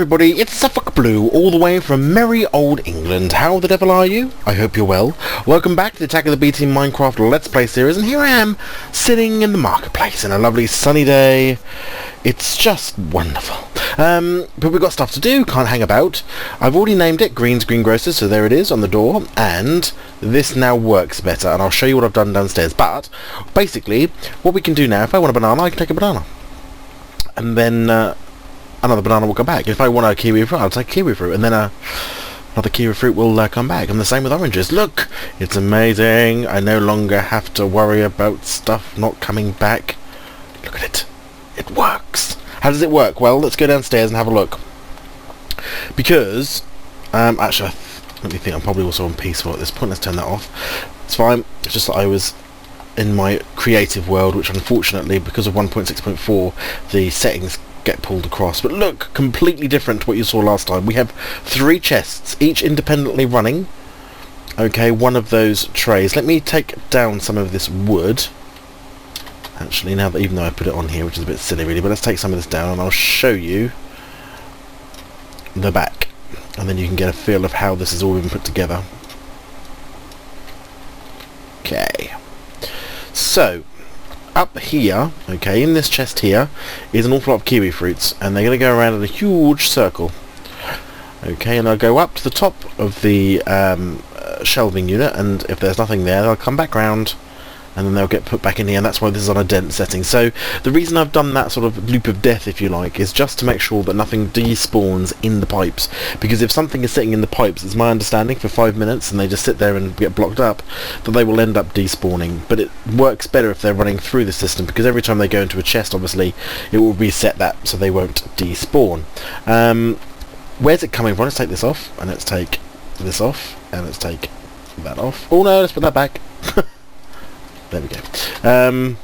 everybody, it's Suffolkblue, all the way from merry old England. How the devil are you? I hope you're well. Welcome back to the Attack of the BT Minecraft Let's Play series, and here I am, sitting in the marketplace in a lovely sunny day. It's just wonderful. But we've got stuff to do, can't hang about. I've already named it Green's Green Grocers, so there it is on the door, and this now works better, and I'll show you what I've done downstairs. But, basically, what we can do now, if I want a banana, I can take a banana. And then, another banana will come back. If I want a kiwi fruit, I'll take kiwi fruit, and then another kiwi fruit will come back. And the same with oranges. Look! It's amazing. I no longer have to worry about stuff not coming back. Look at it. It works. How does it work? Well, let's go downstairs and have a look. Because, actually, let me think. I'm probably also on peaceful at this point. Let's turn that off. It's fine. It's just that I was in my creative world, which unfortunately, because of 1.6.4, the settings get pulled across. But look, completely different to what you saw last time. We have 3 chests, each independently running. Okay, one of those trays. Let me take down some of this wood. Actually, now that, even though I put it on here, which is a bit silly really, but let's take some of this down and I'll show you the back. And then you can get a feel of how this has all been put together. Okay. So, up here, okay, in this chest here, is an awful lot of kiwi fruits, and they're going to go around in a huge circle. Okay, and I'll go up to the top of the shelving unit, and if there's nothing there, they'll come back round, and then they'll get put back in here, and that's why this is on a dense setting. So, the reason I've done that sort of loop of death, if you like, is just to make sure that nothing despawns in the pipes. Because if something is sitting in the pipes, it's my understanding, for 5 minutes, and they just sit there and get blocked up, that they will end up despawning. But it works better if they're running through the system, because every time they go into a chest, obviously, it will reset that, so they won't despawn. Where's it coming from? Let's take this off, and let's take this off, and let's take that off. Oh no, let's put that back. There we go.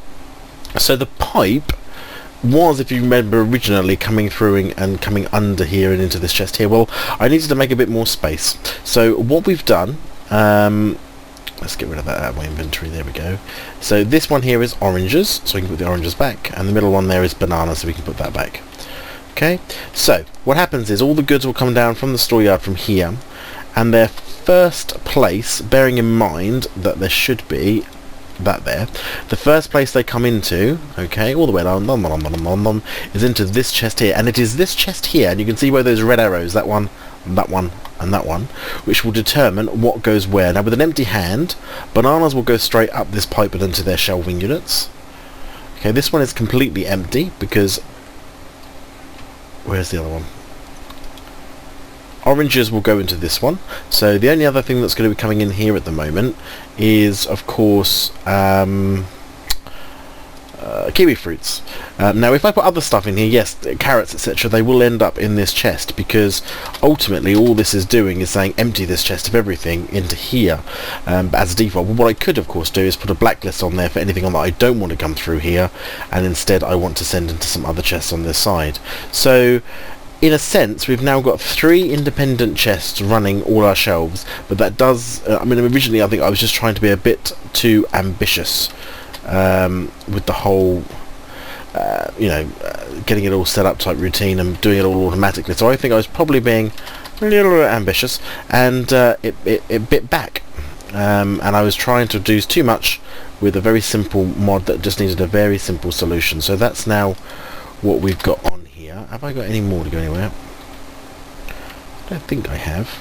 So the pipe was, if you remember, originally coming through and coming under here and into this chest here. Well, I needed to make a bit more space. So what we've done, let's get rid of that out of my inventory. There we go. So this one here is oranges, so we can put the oranges back, and the middle one there is bananas, so we can put that back. Okay. So what happens is all the goods will come down from the store yard from here, and their first place, bearing in mind that there should be that there, the first place they come into, okay, all the way down, is into this chest here, and it is this chest here, and you can see where those red arrows, that one, and that one, which will determine what goes where. Now with an empty hand, bananas will go straight up this pipe and into their shelving units. Okay, this one is completely empty because, where's the other one? Oranges will go into this one. So the only other thing that's going to be coming in here at the moment is, of course, kiwi fruits. Now if I put other stuff in here, yes, carrots, etc., they will end up in this chest, because ultimately all this is doing is saying empty this chest of everything into here as a default. But what I could of course do is put a blacklist on there for anything on that I don't want to come through here, and instead I want to send into some other chests on this side. So in a sense, we've now got 3 independent chests running all our shelves, but that does, I mean, originally I think I was just trying to be a bit too ambitious with the whole, getting it all set up type routine and doing it all automatically. So I think I was probably being a little ambitious, and it bit back. And I was trying to do too much with a very simple mod that just needed a very simple solution. So that's now what we've got on. Have I got any more to go anywhere? I don't think I have.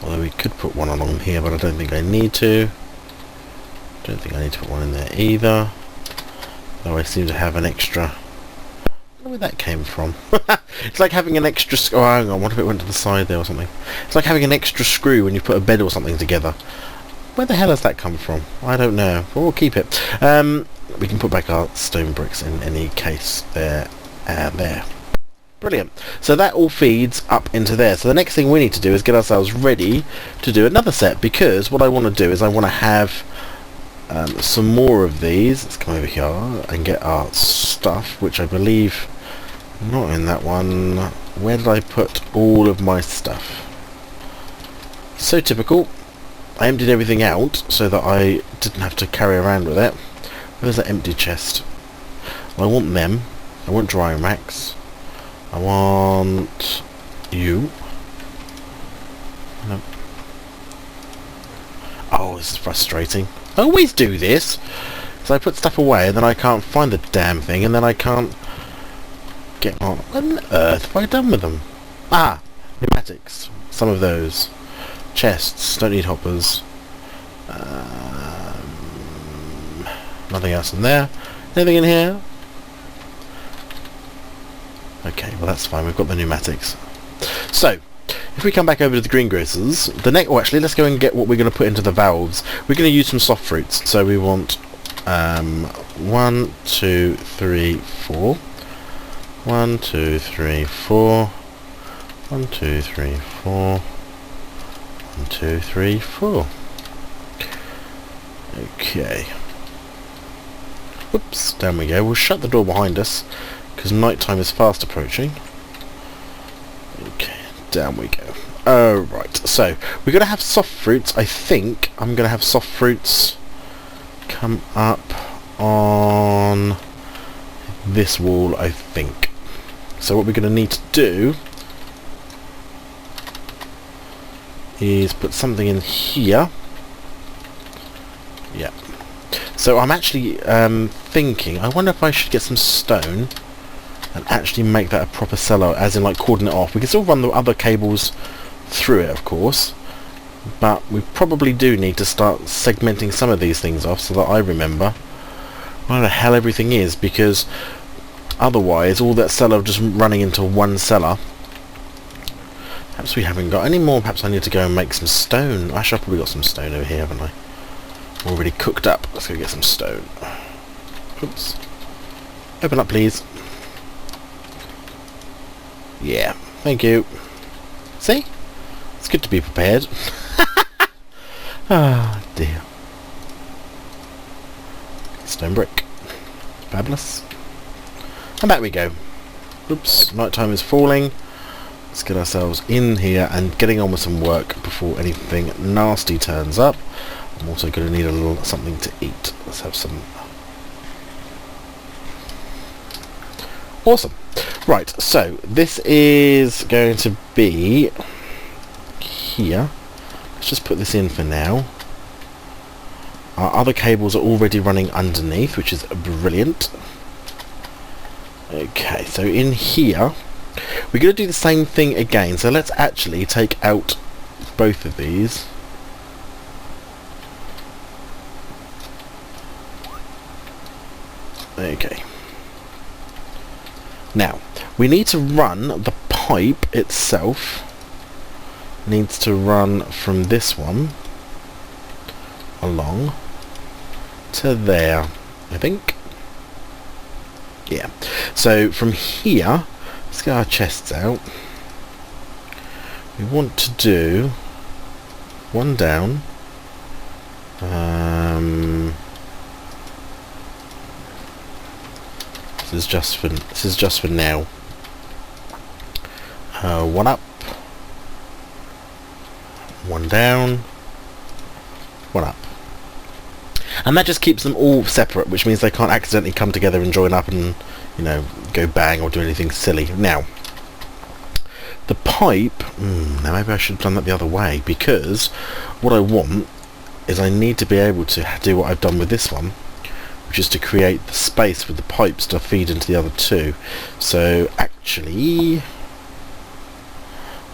Although we could put one along here, but I don't think I need to. Don't think I need to put one in there either. Though I seem to have an extra. I don't know where that came from. It's like having an extra... Oh, hang on. What if it went to the side there or something? It's like having an extra screw when you put a bed or something together. Where the hell has that come from? I don't know. But we'll keep it. We can put back our stone bricks in any case there. There. Brilliant. So that all feeds up into there. So the next thing we need to do is get ourselves ready to do another set, because what I want to do is I want to have some more of these. Let's come over here and get our stuff, which I believe not in that one. Where did I put all of my stuff? So typical. I emptied everything out so that I didn't have to carry around with it. Where's that empty chest? Well, I want them. I want drying racks. I want you. No. Oh, this is frustrating. I always do this. So I put stuff away and then I can't find the damn thing and then I can't get on. What on earth have I done with them? Ah! Pneumatics. Some of those. Chests. Don't need hoppers. Nothing else in there. Anything in here? Okay, well that's fine. We've got the pneumatics. So, if we come back over to the greengrocers, actually, let's go and get what we're going to put into the valves. We're going to use some soft fruits. So we want 1, 2, 3, 4. 1, 2, 3, 4. 1, 2, 3, 4. 1, 2, 3, 4. Okay. Oops, down we go. We'll shut the door behind us because night time is fast approaching. Okay, down we go. Right, so we're going to have soft fruits. I think I'm going to have soft fruits come up on this wall, I think. So what we're going to need to do is put something in here. Yeah. So I'm actually thinking, I wonder if I should get some stone and actually make that a proper cellar, as in like cordon it off. We can still run the other cables through it, of course, but we probably do need to start segmenting some of these things off so that I remember where the hell everything is, because otherwise all that cellar just running into one cellar. Perhaps we haven't got any more. Perhaps I need to go and make some stone. Actually, I've probably got some stone over here, haven't I? Already cooked up. Let's go get some stone. Oops. Open up, please. Yeah, thank you. See? It's good to be prepared. Ah, dear. Stone brick. Fabulous. And back we go. Oops, nighttime is falling. Let's get ourselves in here and getting on with some work before anything nasty turns up. I'm also going to need a little something to eat. Let's have some. Awesome. Right, so this is going to be here. Let's just put this in for now. Our other cables are already running underneath, which is brilliant. Okay, so in here we're going to do the same thing again. So let's actually take out both of these. Okay. Now, we need to run the pipe itself. Needs to run from this one along to there, I think. Yeah. So from here, let's get our chests out. We want to do one down. This is just for now. One up, one down, one up, and that just keeps them all separate, which means they can't accidentally come together and join up and, you know, go bang or do anything silly. Now, the pipe. Now maybe I should have done that the other way, because what I want is I need to be able to do what I've done with this one, which is to create the space with the pipes to feed into the other two. So actually,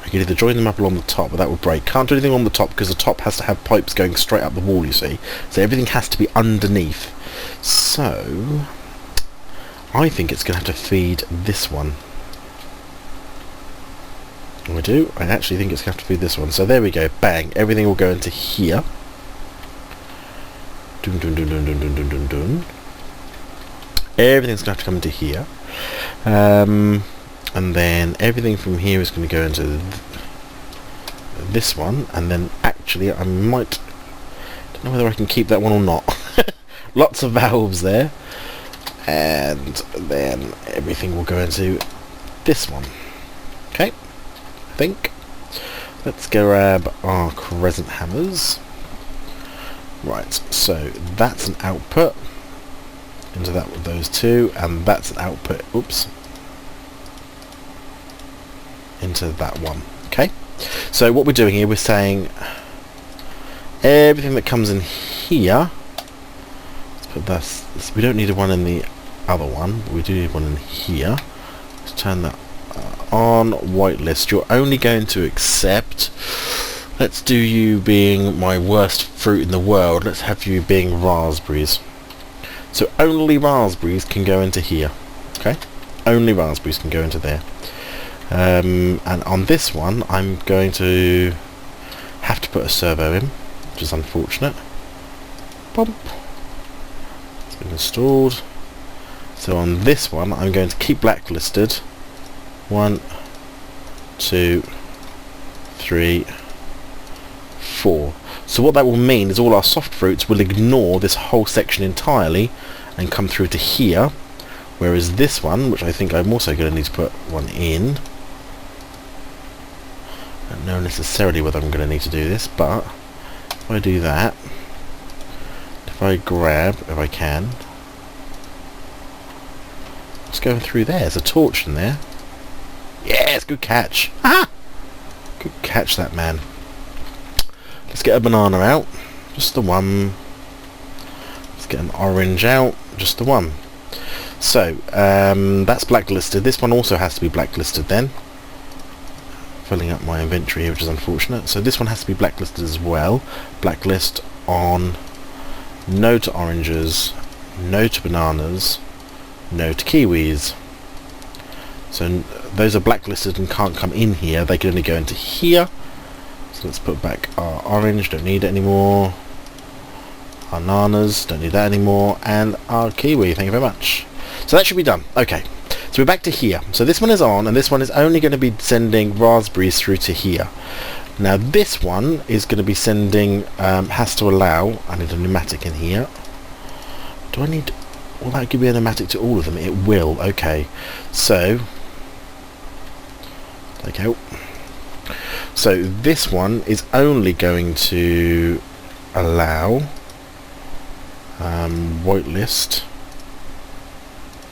I could either join them up along the top, but that would break. Can't do anything on the top because the top has to have pipes going straight up the wall, you see. So everything has to be underneath. So I think it's going to have to feed this one. I do. I actually think it's going to have to feed this one. So there we go. Bang. Everything will go into here. Dun, dun, dun, dun, dun, dun, dun, dun, dun. Everything's going to have to come into here. And then everything from here is going to go into this one. And then actually I might... don't know whether I can keep that one or not. Lots of valves there. And then everything will go into this one. Okay. I think. Let's go grab our crescent hammers. Right, so that's an output into that with those two, and that's an output. Oops. into that one. Okay, so what we're doing here, we're saying everything that comes in here, let's put this, we don't need one in the other one, but we do need one in here. Let's turn that on. Whitelist, you're only going to accept, let's do you being my worst fruit in the world, let's have you being raspberries. So only raspberries can go into here. Okay, only raspberries can go into there. And on this one I'm going to have to put a servo in, which is unfortunate. Bump. It's been installed. So on this one I'm going to keep blacklisted. 1, 2, 3, 4. So what that will mean is all our soft fruits will ignore this whole section entirely and come through to here, whereas this one, which I think I'm also going to need to put one in, I don't know necessarily whether I'm going to need to do this, but if I do that, if I grab, if I can, what's going through there? There's a torch in there. Yes, good catch. Ah! Good catch, that man. Let's get a banana out. Just the one. Let's get an orange out. Just the one. So, that's blacklisted. This one also has to be blacklisted then. Filling up my inventory here, which is unfortunate. So this one has to be blacklisted as well. Blacklist on no to oranges, no to bananas, no to kiwis. So those are blacklisted and can't come in here. They can only go into here. So let's put back our orange, don't need it anymore. Our bananas, don't need that anymore. And our kiwi, thank you very much. So that should be done. Okay, so we're back to here. So this one is on, and this one is only going to be sending raspberries through to here. Now this one is going to be sending, has to allow, I need a pneumatic in here. Do I need, will that give me a pneumatic to all of them? It will, okay. So, take out. So this one is only going to allow whitelist,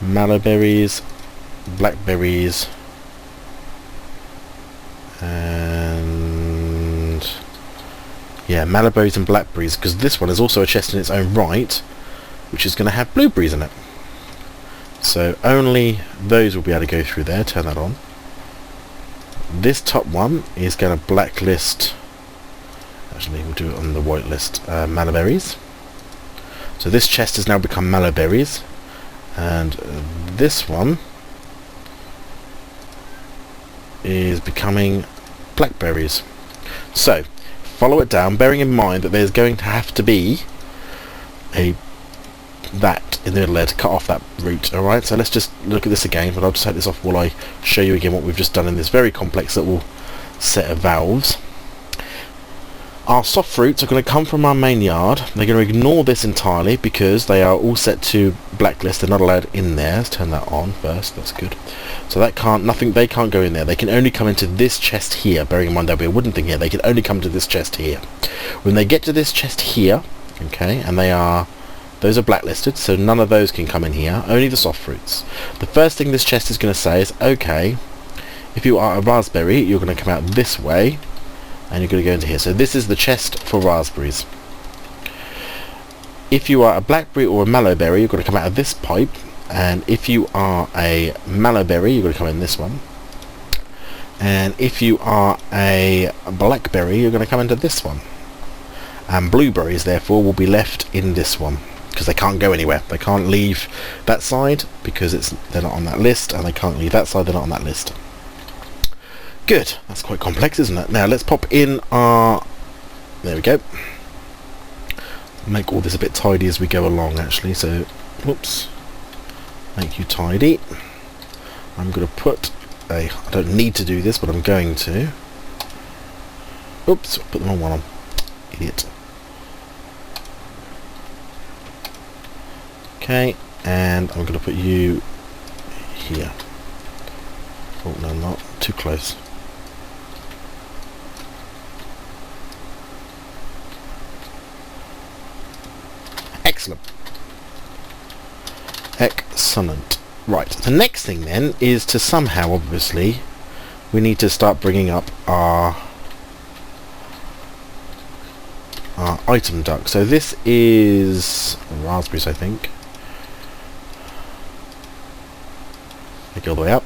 mallowberries, blackberries, and yeah, mallowberries and blackberries, because this one is also a chest in its own right, which is going to have blueberries in it. So only those will be able to go through there. Turn that on. This top one is going to blacklist, actually we'll do it on the whitelist, mallowberries. So this chest has now become mallowberries, and this one is becoming blackberries. So follow it down, bearing in mind that there's going to have to be that in the middle there to cut off that route. Alright, so let's just look at this again, but I'll just take this off while I show you again what we've just done in this very complex little set of valves. Our soft fruits are going to come from our main yard. They're going to ignore this entirely because they are all set to blacklist. They're not allowed in there. Let's turn that on first. That's good. So that they can't go in there. They can only come into this chest here. Bearing in mind there'll be a wooden thing here. They can only come to this chest here. When they get to this chest here, okay, and those are blacklisted, so none of those can come in here. Only the soft fruits. The first thing this chest is going to say is, okay, if you are a raspberry, you're going to come out this way. And you're going to go into here. So this is the chest for raspberries. If you are a blackberry or a mallowberry, you're going to come out of this pipe. And if you are a mallowberry, you're going to come in this one. And if you are a blackberry, you're going to come into this one. And blueberries, therefore, will be left in this one, because they can't go anywhere. They can't leave that side because they're not on that list, and they can't leave that side, they're not on that list. Good. That's quite complex, isn't it? Now let's pop in our... There we go. Make all this a bit tidy as we go along, actually. So, whoops. Make you tidy. I'm going to put I don't need to do this, but I'm going to. Oops, put the wrong one on. Idiot. Okay, and I'm going to put you here. Oh, no, not too close. Excellent. Excellent. Right, the next thing then is to somehow, obviously, we need to start bringing up our item duct. So this is raspberries, I think. Go all the way up.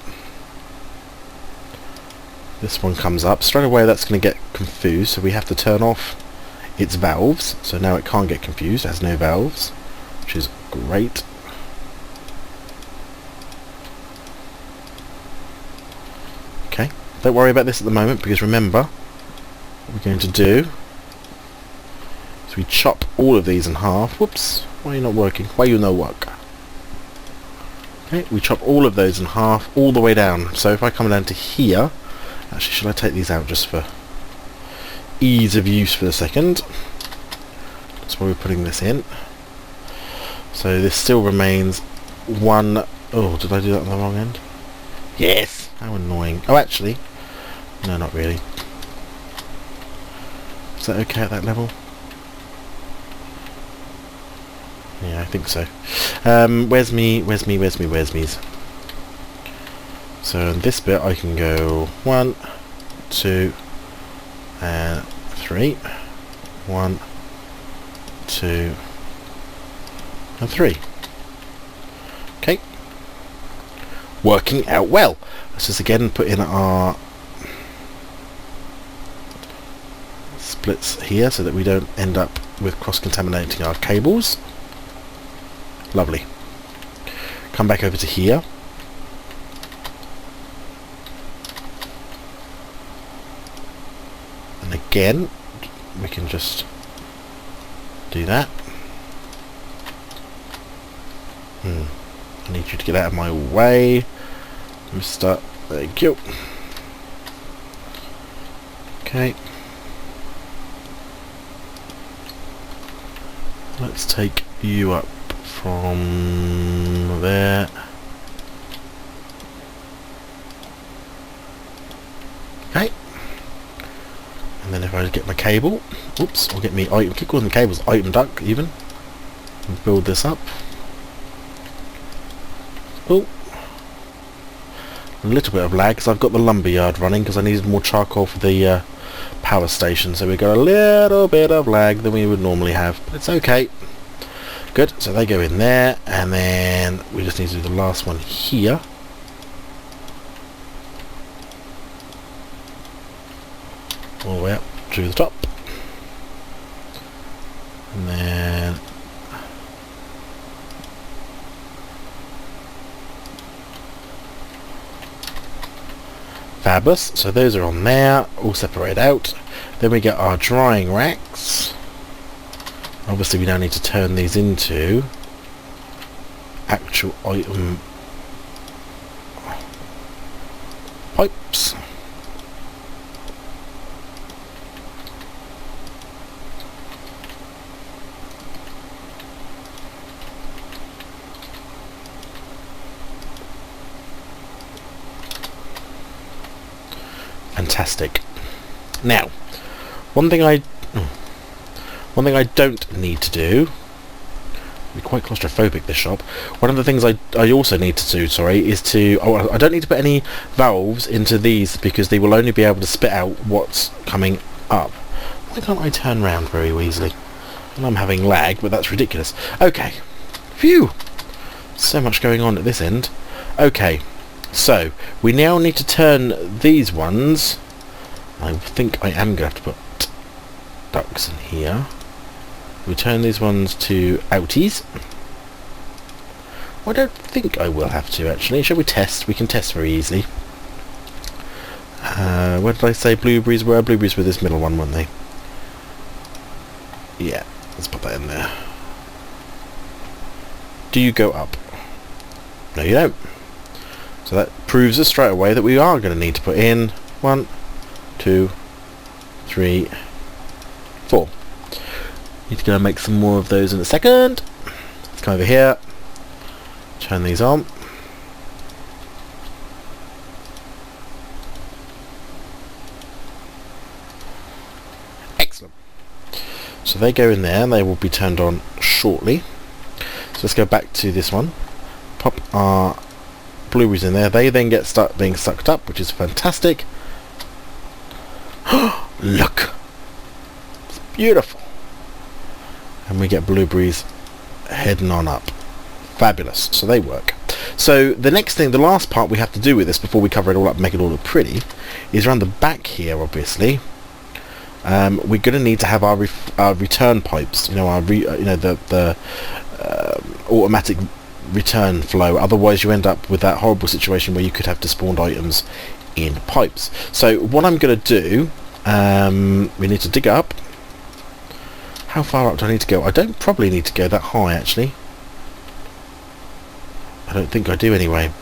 This one comes up. Straight away that's going to get confused, so we have to turn off its valves. So now it can't get confused, it has no valves, which is great. Okay, don't worry about this at the moment, because remember, what we're going to do is we chop all of these in half. Whoops, why are you not working? Why you no work? Okay, we chop all of those in half, all the way down. So if I come down to here, actually, should I take these out just for ease of use for a second? That's why we're putting this in. So this still remains one. Oh, did I do that on the wrong end? Yes! How annoying. Oh, actually, no, not really. Is that okay at that level? Yeah, I think so. Where's me's? So in this bit I can go 1, 2, and 3. 1, 2, and 3. Okay. Working out well. Let's just again put in our splits here so that we don't end up with cross-contaminating our cables. Lovely. Come back over to here. And again, we can just do that. I need you to get out of my way, Mr. Thank you. Okay. Let's take you up from there. Okay. And then if I get my cable, oops, I'll get me item, keep calling the cables item duct even, and build this up. Oh, a little bit of lag because I've got the lumberyard running because I needed more charcoal for the power station, so we got a little bit of lag than we would normally have, but it's okay. Good, so they go in there, and then we just need to do the last one here. All the way up to the top. And then fabulous, so those are on there, all separated out. Then we get our drying racks. Obviously we now need to turn these into actual item pipes. Fantastic. Now, one thing I don't need to do, be quite claustrophobic this shop. One of the things I also need to do, is to, I don't need to put any valves into these because they will only be able to spit out what's coming up. Why can't I turn round very easily? And I'm having lag, but that's ridiculous. Okay. Phew! So much going on at this end. Okay. So, we now need to turn these ones. I think I am going to have to put ducts in here. We turn these ones to outies. I don't think I will have to actually. Shall we test? We can test very easily. Where did I say blueberries were? Blueberries were this middle one, weren't they? Yeah, let's put that in there. Do you go up? No, you don't. So that proves us straight away that we are going to need to put in 1, 2, 3, 4. Need to go and make some more of those in a second. Let's come over here. Turn these on. Excellent. So they go in there and they will be turned on shortly. So let's go back to this one. Pop our blueberries in there. They then get being sucked up, which is fantastic. Look! It's beautiful. And we get blueberries heading on up. Fabulous. So they work. So the next thing, the last part we have to do with this before we cover it all up and make it all look pretty, is around the back here, obviously. We're going to need to have our return pipes. You know, the automatic return flow. Otherwise, you end up with that horrible situation where you could have despawned items in pipes. So what I'm going to do, we need to dig up. How far up do I need to go? I don't probably need to go that high, actually. I don't think I do anyway.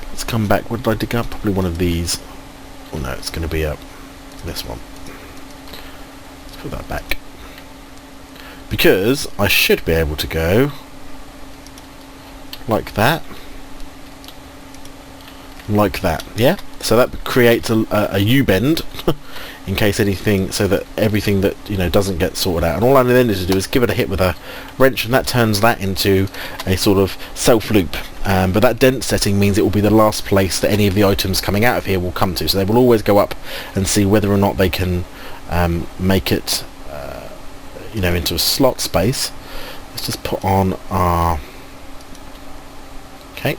Let's come back. What did I dig up? Probably one of these. Oh no, it's going to be up this one. Let's put that back. Because I should be able to go like that. Like that, yeah? So that creates a U-bend in case anything, so that everything that, you know, doesn't get sorted out. And all I then need to do is give it a hit with a wrench, and that turns that into a sort of self-loop. But that dent setting means it will be the last place that any of the items coming out of here will come to. So they will always go up and see whether or not they can make it, you know, into a slot space. Let's just put on our... Okay.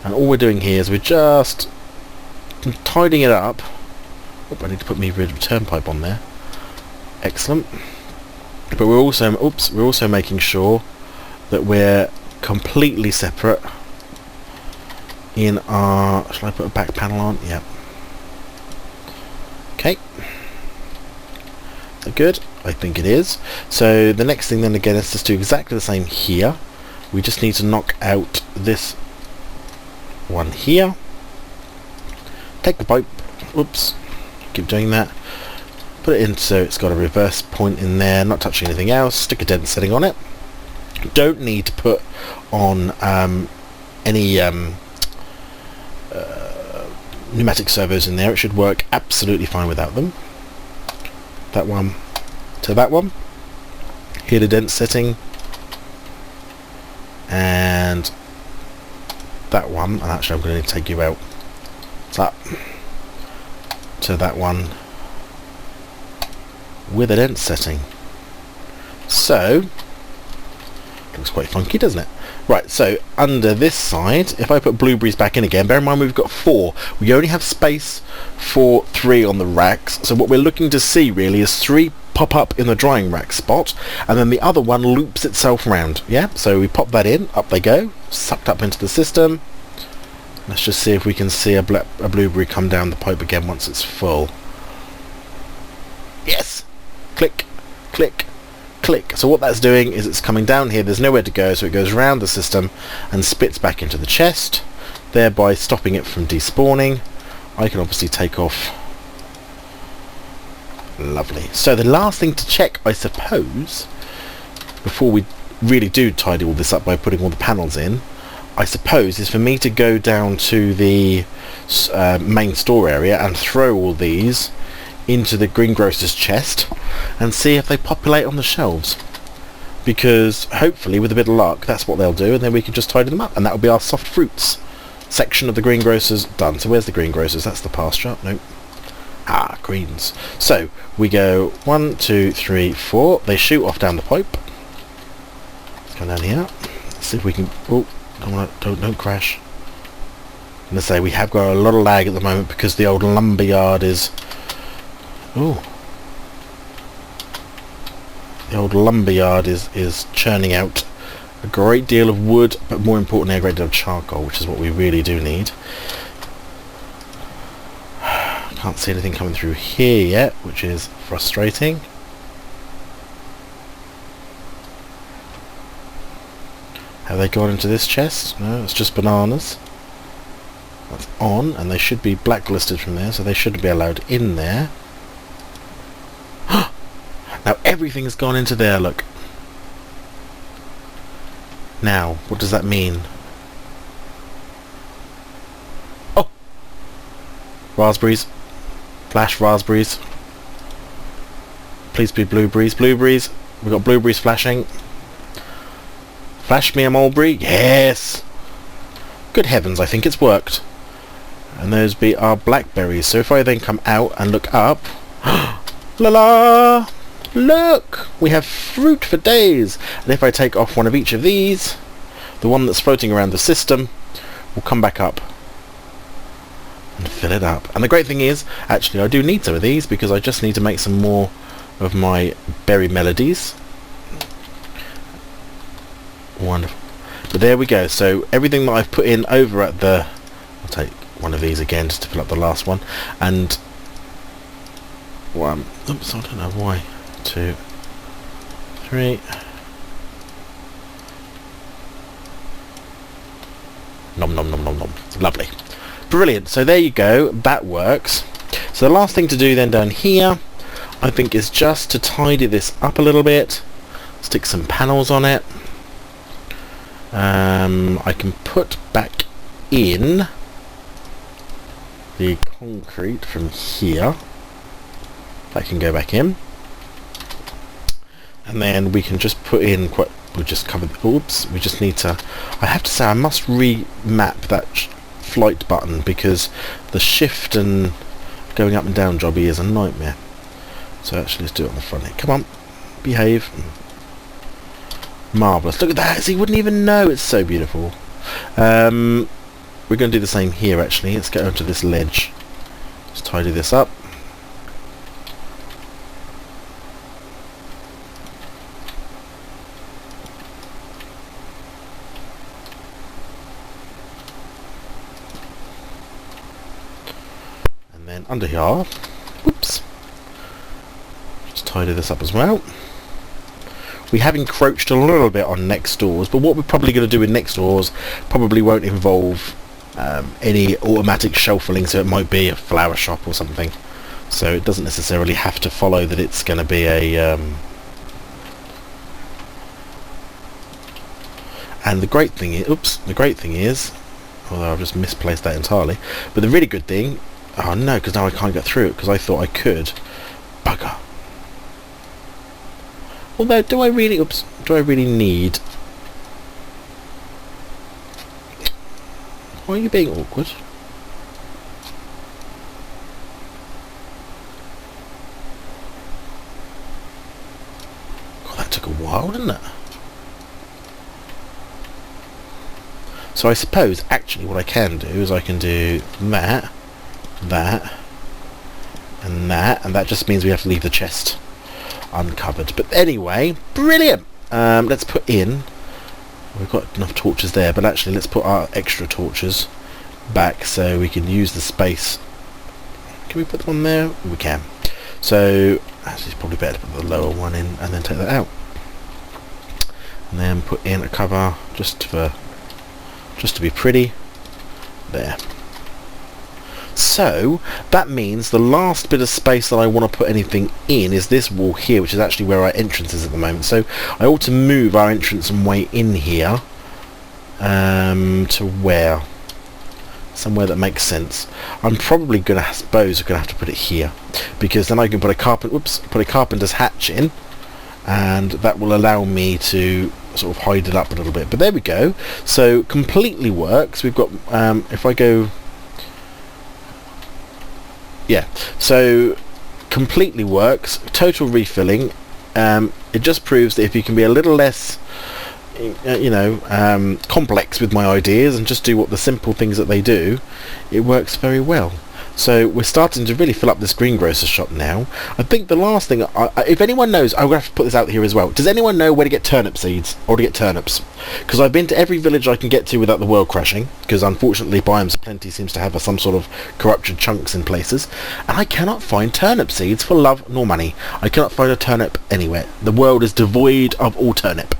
And all we're doing here is we're just tidying it up. Oh, I need to put my return pipe on there. Excellent. But we're also making sure that we're completely separate in our... Shall I put a back panel on? Yep. Okay. Good. I think it is. So the next thing then again is just do exactly the same here. We just need to knock out this one here. Take the pipe. Oops. Keep doing that. Put it in so it's got a reverse point in there, not touching anything else. Stick a dent setting on it. Don't need to put on any pneumatic servos in there. It should work absolutely fine without them. That one to that one. Here the dent setting. And that one, and actually I'm going to need to take you out. That to that one with a dent setting. So looks quite funky, doesn't it? Right, so under this side, if I put blueberries back in again, bear in mind we've got 4. We only have space for 3 on the racks, so what we're looking to see really is 3 pop up in the drying rack spot, and then the other one loops itself round. Yeah, so we pop that in, up they go, sucked up into the system. Let's just see if we can see a blueberry come down the pipe again once it's full. Yes! Click, click, click. So what that's doing is it's coming down here, there's nowhere to go, so it goes around the system and spits back into the chest, thereby stopping it from despawning. I can obviously take off. Lovely. So the last thing to check, I suppose, before we really do tidy all this up by putting all the panels in, I suppose, is for me to go down to the main store area and throw all these into the greengrocer's chest and see if they populate on the shelves. Because hopefully, with a bit of luck, that's what they'll do, and then we can just tidy them up, and that'll be our soft fruits section of the greengrocers done. So where's the greengrocers? That's the pasture. Nope. Ah, greens. So we go 1, 2, 3, 4. They shoot off down the pipe. Let's go down here. Let's see if we can. Oh, don't crash. I'm gonna say we have got a lot of lag at the moment because the old lumberyard is. Oh. The old lumberyard is churning out a great deal of wood, but more importantly a great deal of charcoal, which is what we really do need. Can't see anything coming through here yet, which is frustrating. Have they gone into this chest? No, it's just bananas. That's on, and they should be blacklisted from there, so they shouldn't be allowed in there. Now everything's gone into there, look. Now, what does that mean? Oh! Raspberries. Flash raspberries. Please be blueberries. Blueberries. We've got blueberries flashing. Flash me a mulberry. Yes! Good heavens, I think it's worked. and those be our blackberries. So if I then come out and look up, la la, look, we have fruit for days. And if I take off one of each of these, the one that's floating around the system will come back up and fill it up. And the great thing is, actually I do need some of these because I just need to make some more of my berry melodies. Wonderful. But there we go. So everything that I've put in over at the, I'll take one of these again just to fill up the last one, and one, oops, I don't know why, 2, 3, nom nom nom nom nom. Lovely, brilliant. So there you go, that works. So the last thing to do then down here, I think, is just to tidy this up a little bit, stick some panels on it. I can put back in the concrete from here. That can go back in, and then we can just put in we'll just cover the, oops, we just need to, I have to say I must remap that flight button because the shift and going up and down jobby is a nightmare. So actually let's do it on the front here. Come on, behave. Marvellous. Look at that. See, you wouldn't even know. It's so beautiful. We're going to do the same here actually. Let's get onto this ledge. Let's tidy this up. And then under here, whoops, just tidy this up as well. We have encroached a little bit on next doors, but what we're probably going to do with next doors probably won't involve any automatic shelf filling, so it might be a flower shop or something. So it doesn't necessarily have to follow that it's going to be a... And the great thing is... Oops, the great thing is... Although I've just misplaced that entirely. But the really good thing... Oh no, because now I can't get through it, because I thought I could. Bugger. Although, do I really... Oops. Do I really need... Why are you being awkward? God, that took a while, didn't it? So I suppose, actually, what I can do is I can do that, that, and that just means we have to leave the chest uncovered. But anyway, brilliant! Let's put in... We've got enough torches there, but actually let's put our extra torches back so we can use the space. Can we put them on there? We can. So, actually it's probably better to put the lower one in and then take that out. And then put in a cover just to be pretty. There. So, that means the last bit of space that I want to put anything in is this wall here, which is actually where our entrance is at the moment. So, I ought to move our entrance and way in here to where? Somewhere that makes sense. I'm probably going to, I suppose, I'm going to have to put it here, because then I can put a carpenter's hatch in, and that will allow me to sort of hide it up a little bit. But there we go. So, completely works. We've got, if I go... Yeah, so completely works, total refilling. It just proves that if you can be a little less, complex with my ideas and just do what the simple things that they do, it works very well. So we're starting to really fill up this greengrocer's shop now. I think the last thing, if anyone knows, I'm going to have to put this out here as well. Does anyone know where to get turnip seeds or to get turnips? Because I've been to every village I can get to without the world crashing, because unfortunately Biomes Plenty seems to have some sort of corrupted chunks in places, and I cannot find turnip seeds for love nor money. I cannot find a turnip anywhere. The world is devoid of all turnip.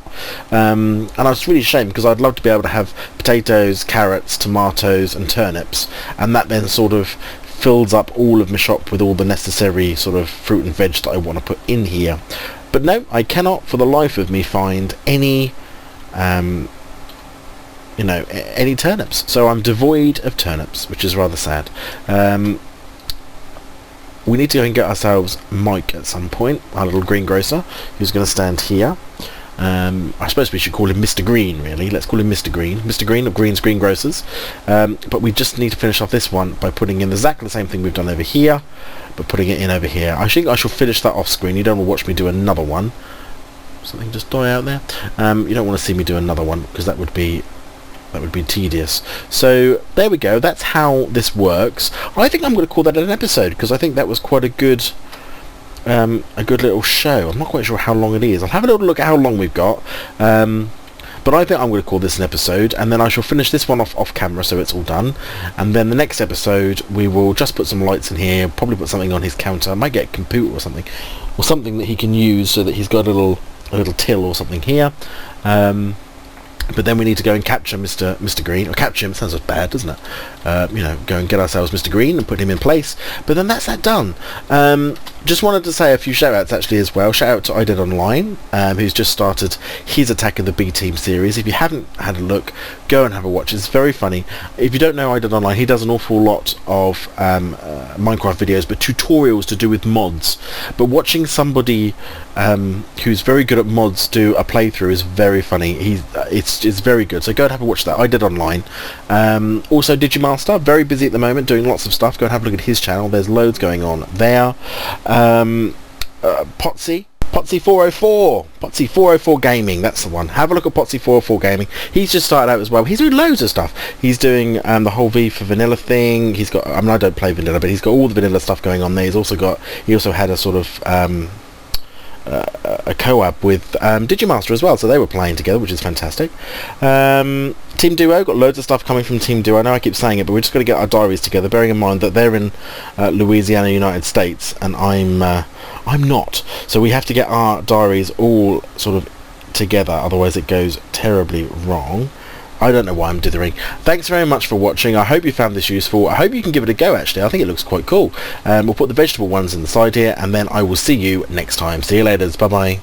And I was really ashamed, because I'd love to be able to have potatoes, carrots, tomatoes and turnips, and that then sort of fills up all of my shop with all the necessary sort of fruit and veg that I want to put in here. But no, I cannot for the life of me find any any turnips, so I'm devoid of turnips, which is rather sad. We need to go and get ourselves Mike at some point, our little greengrocer, who's going to stand here. I suppose we should call him Mr. Green, really. Let's call him Mr. Green. Mr. Green of Green's Green Grocers. But we just need to finish off this one by putting in exactly the same thing we've done over here, but putting it in over here. I think I shall finish that off screen. You don't want to watch me do another one. Something just die out there. You don't want to see me do another one, because that would be tedious. So there we go. That's how this works. I think I'm going to call that an episode, because I think that was quite a good little show. I'm not quite sure how long it is. I'll have a little look at how long we've got. But I think I'm going to call this an episode, and then I shall finish this one off camera so it's all done. And then the next episode we will just put some lights in here, probably put something on his counter. I might get a computer or something that he can use, so that he's got a little till or something here. But then we need to go and capture Mr. Green, or capture him. Sounds bad, doesn't it? Go and get ourselves Mr. Green and put him in place. But then that's that done. Just wanted to say a few shout-outs actually as well. Shout out to I Did Online, who's just started his Attack of the B Team series. If you haven't had a look, go and have a watch. It's very funny. If you don't know I Did Online, he does an awful lot of Minecraft videos, but tutorials to do with mods. But watching somebody who's very good at mods do a playthrough is very funny. It's very good. So go and have a watch of that. I Did Online. Also Digimaster, very busy at the moment doing lots of stuff. Go and have a look at his channel. There's loads going on there. Potsy 404 Potsy 404 Gaming, that's the one. Have a look at Potsy 404 Gaming. He's just started out as well. He's doing loads of stuff. He's doing the whole V for Vanilla thing. He's got, I don't play Vanilla, but he's got all the Vanilla stuff going on there. He also had a sort of a co-op with Digimaster as well, so they were playing together, which is fantastic. Team Duo, got loads of stuff coming from Team Duo. I know I keep saying it, but we're just going to get our diaries together, bearing in mind that they're in Louisiana, United States, and I'm not. So we have to get our diaries all sort of together, otherwise it goes terribly wrong. I don't know why I'm dithering. Thanks very much for watching. I hope you found this useful. I hope you can give it a go, actually. I think it looks quite cool. We'll put the vegetable ones in the side here, and then I will see you next time. See you later. Bye-bye.